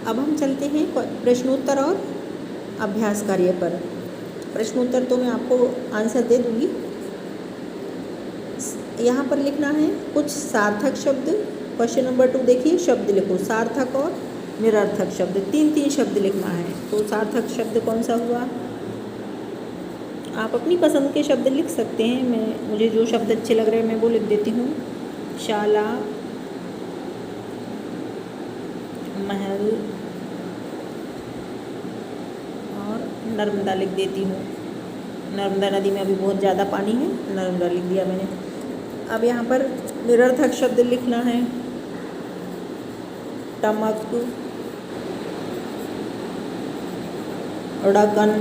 अब हम चलते हैं प्रश्नोत्तर और अभ्यास कार्य पर। प्रश्नोत्तर तो मैं आपको आंसर दे दूँगी। यहाँ पर लिखना है कुछ सार्थक शब्द। क्वेश्चन नंबर 2 देखिए, शब्द लिखो, सार्थक और निरर्थक शब्द, 3 शब्द लिखना है। तो सार्थक शब्द कौन सा हुआ? आप अपनी पसंद के शब्द लिख सकते हैं। मुझे जो शब्द अच्छे लग रहे हैं मैं वो लिख देती हूँ। शाला, महल और नर्मदा लिख देती हूँ। नर्मदा नदी में अभी बहुत ज़्यादा पानी है, नर्मदा लिख दिया मैंने। अब यहाँ पर निरर्थक शब्द लिखना है। टमक, उड़कन,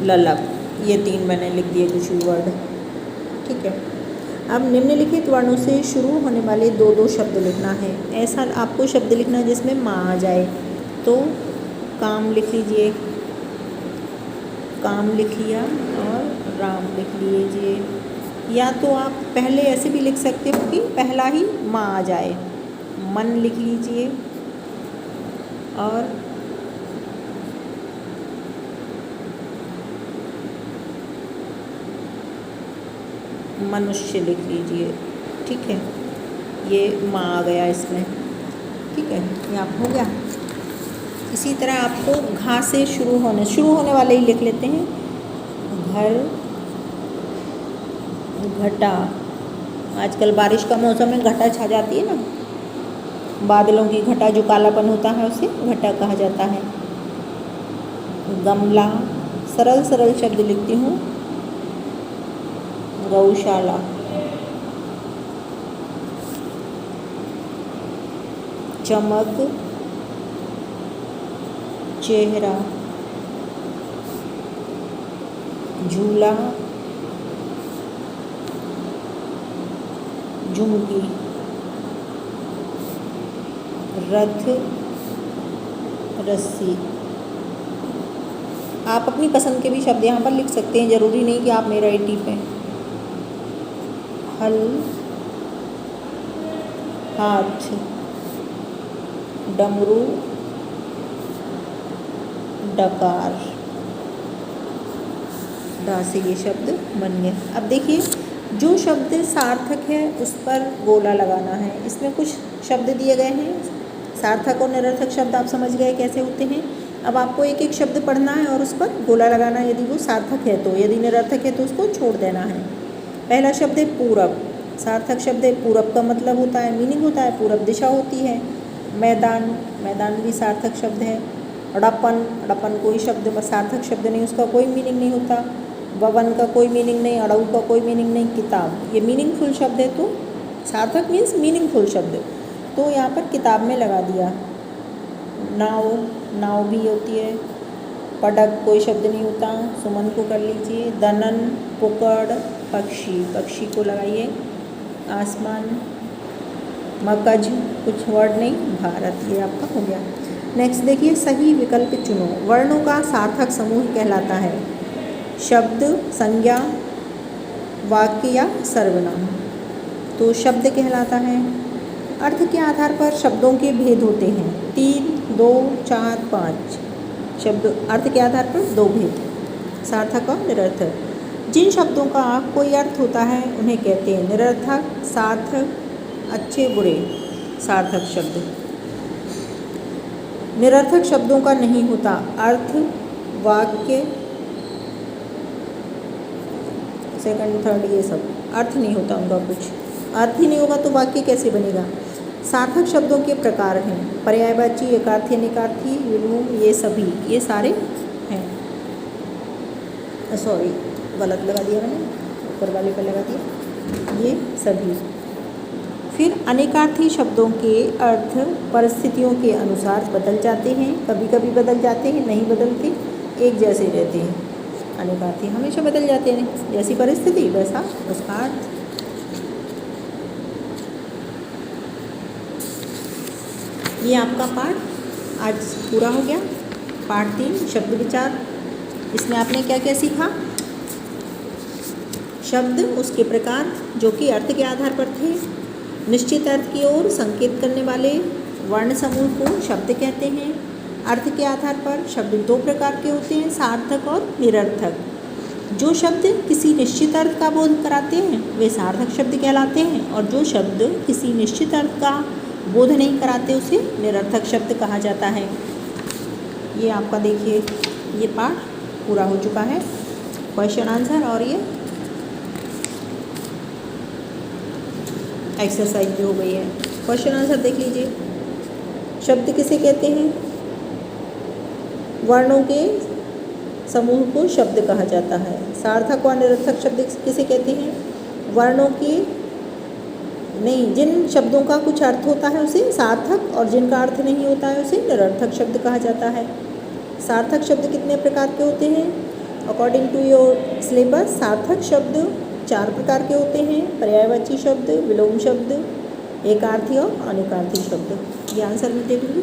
ललक, ये 3 मैंने लिख दिए कुछ वर्ड। ठीक है। अब निम्नलिखित वर्णों से शुरू होने वाले 2 शब्द लिखना है। ऐसा आपको शब्द लिखना है जिसमें माँ आ जाए। तो काम लिख लीजिए, काम लिख लिया, और राम लिख लीजिए। या तो आप पहले ऐसे भी लिख सकते हो कि पहला ही माँ आ जाए। मन लिख लीजिए और मनुष्य लिख लीजिए। ठीक है, ये माँ आ गया इसमें। ठीक है, ये आप हो गया। इसी तरह आपको घा से शुरू होने वाले ही लिख लेते हैं। घर, घटा, आजकल बारिश का मौसम में घटा छा जाती है ना, बादलों की घटा, जो कालापन होता है उसे घटा कहा जाता है। गमला, सरल सरल शब्द लिखती हूँ। गौशाला, चमक, चेहरा, झूला, झुमकी, रथ, रस्सी। आप अपनी पसंद के भी शब्द यहाँ पर लिख सकते हैं, ज़रूरी नहीं कि आप मेरा ही टिपें। हल, हाथ, डमरू, डकार, डा से ये शब्द बन गए। अब देखिए, जो शब्द सार्थक है उस पर गोला लगाना है। इसमें कुछ शब्द दिए गए हैं, सार्थक और निरर्थक शब्द आप समझ गए कैसे होते हैं। अब आपको एक एक शब्द पढ़ना है और उस पर गोला लगाना है, यदि वो सार्थक है तो, यदि निरर्थक है तो उसको छोड़ देना है। पहला शब्द है पूरब। सार्थक शब्द है, पूरब का मतलब होता है, मीनिंग होता है पूरब दिशा होती है। मैदान, मैदान भी सार्थक शब्द है। अड़प्पन, अड़प्पन कोई शब्द सार्थक शब्द नहीं, उसका कोई मीनिंग नहीं होता। ववन का कोई मीनिंग नहीं, अड़ऊ का कोई मीनिंग नहीं। किताब, ये मीनिंगफुल शब्द है, तो सार्थक मीन्स मीनिंगफुल शब्द, तो यहाँ पर किताब में लगा दिया। नाव, नाव भी होती है। पडक कोई शब्द नहीं होता, सुमन को कर लीजिए। दनन, पुकड़, पक्षी, पक्षी को लगाइए। आसमान, मकज, कुछ वर्ड नहीं। भारत, ये आपका हो गया। नेक्स्ट देखिए, सही विकल्प चुनो। वर्णों का सार्थक समूह कहलाता है शब्द, संज्ञा, वाक्य या सर्वनाम। तो शब्द कहलाता है। अर्थ के आधार पर शब्दों के भेद होते हैं, 3, 2, 4, 5 शब्द अर्थ के आधार पर 2 भेद, सार्थक और निरर्थक। जिन शब्दों का कोई अर्थ होता है उन्हें कहते हैं निरर्थक, सार्थक, अच्छे बुरे, सार्थक शब्द। निरर्थक शब्दों का नहीं होता अर्थ, वाक्य, सेकंड, थर्ड, ये सब अर्थ नहीं होता उनका, कुछ अर्थ ही नहीं होगा तो वाक्य कैसे बनेगा। सार्थक शब्दों के प्रकार हैं पर्यायवाची, एकार्थी, अनेकार्थी, विलोम, ये सभी, ये सारे हैं। सॉरी, गलत लगा दिया मैंने, ऊपर वाले पर लगा दिया, ये सभी। फिर अनेकार्थी शब्दों के अर्थ परिस्थितियों के अनुसार बदल जाते हैं, कभी कभी बदल जाते हैं, नहीं बदलते, एक जैसे रहते हैं। अनेकार्थी हमेशा बदल जाते हैं, जैसी परिस्थिति वैसा उसका अर्थ। ये आपका पाठ आज पूरा हो गया। पाठ 3 शब्द विचार। इसमें आपने क्या क्या सीखा? शब्द उसके प्रकार जो कि अर्थ के आधार पर थे। निश्चित अर्थ की ओर संकेत करने वाले वर्ण समूह को शब्द कहते हैं। अर्थ के आधार पर शब्द दो प्रकार के होते हैं, सार्थक और निरर्थक। जो शब्द किसी निश्चित अर्थ का बोध कराते हैं वे सार्थक शब्द कहलाते हैं, और जो शब्द किसी निश्चित अर्थ का बोध नहीं कराते उसे निरर्थक शब्द कहा जाता है। ये आपका देखिए ये पाठ पूरा हो चुका है, क्वेश्चन आंसर और ये एक्सरसाइज भी हो गई है। क्वेश्चन आंसर देख लीजिए। शब्द किसे कहते हैं? वर्णों के समूह को शब्द कहा जाता है। सार्थक और निरर्थक शब्द किसे कहते हैं? वर्णों के नहीं, जिन शब्दों का कुछ अर्थ होता है उसे सार्थक, और जिनका अर्थ नहीं होता है उसे निरर्थक शब्द कहा जाता है। सार्थक शब्द कितने प्रकार के होते हैं? अकॉर्डिंग टू योर सिलेबस सार्थक शब्द 4 प्रकार के होते हैं, पर्यायवाची शब्द, विलोम शब्द, एकार्थी और अनेकार्थी शब्द। ये आंसर मैं दे दूँगी।